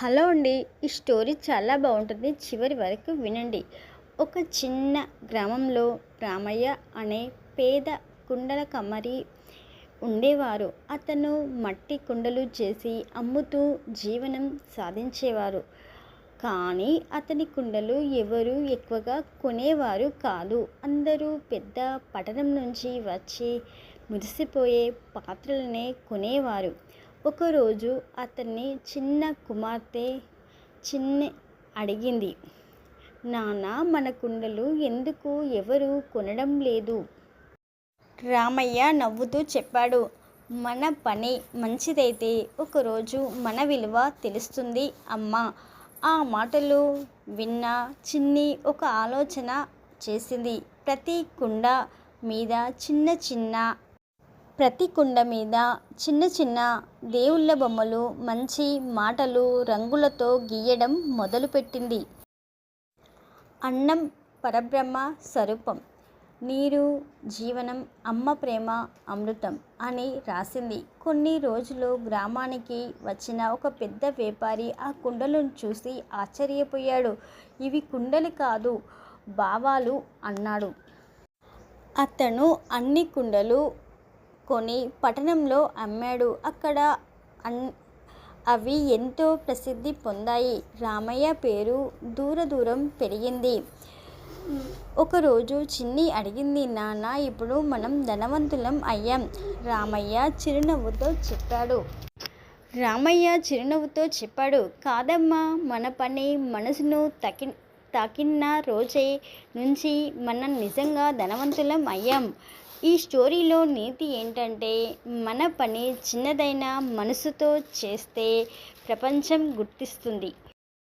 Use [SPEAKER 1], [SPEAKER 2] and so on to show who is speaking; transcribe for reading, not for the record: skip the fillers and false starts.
[SPEAKER 1] Hello అండి. ఈ story చాలా బాగుంటుంది. చివరి వరకు వినండి. ఒక చిన్న గ్రామంలో రామయ్య అనే పేద కుండల కమ్మరి ఉండేవారు. అతను మట్టి కుండలు చేసి అమ్ముతూ జీవనం సాధించేవారు. కానీ అతని కుండలు ఎవరు ఎక్కువగా కొనేవారు కాదు. అందరూ పెద్ద పట్టణం నుంచి వచ్చి మురిసిపోయే పాత్రలనే కొనేవారు. ఒకరోజు అతన్ని చిన్న కుమార్తె చిన్ని అడిగింది, నాన్న, మన కుండలు ఎందుకు ఎవరు కొనడం లేదు? రామయ్య నవ్వుతూ చెప్పాడు, మన పని మంచిదైతే ఒకరోజు మన విలువ తెలుస్తుంది అమ్మా. ఆ మాటలు విన్న చిన్ని ఒక ఆలోచన చేసింది. ప్రతి కుండ మీద చిన్న చిన్న దేవుళ్ళ బొమ్మలు మంచి మాటలు రంగులతో గీయడం మొదలుపెట్టింది. అన్నం పరబ్రహ్మ స్వరూపం, నీరు జీవనం, అమ్మ ప్రేమ అమృతం అని రాసింది. కొన్ని రోజులు గ్రామానికి వచ్చిన ఒక పెద్ద వ్యాపారి ఆ కుండలను చూసి ఆశ్చర్యపోయాడు. ఇవి కుండలు కాదు, భావాలు అన్నాడు. అతను అన్ని కుండలు కొని పట్టణంలో అమ్మాడు. అక్కడ అవి ఎంతో ప్రసిద్ధి పొందాయి. రామయ్య పేరు దూరం పెరిగింది. ఒకరోజు చిన్ని అడిగింది, నాన్న, ఇప్పుడు మనం ధనవంతులం అయ్యాం? రామయ్య చిరునవ్వుతో చెప్పాడు, కాదమ్మా, మన పని మనసును తాకిన రోజే నుంచి మనం నిజంగా ధనవంతులం అయ్యాం. ఈ స్టోరీలో నీతి ఏంటంటే, మన పని చిన్నదైన మనసుతో చేస్తే ప్రపంచం గుర్తిస్తుంది.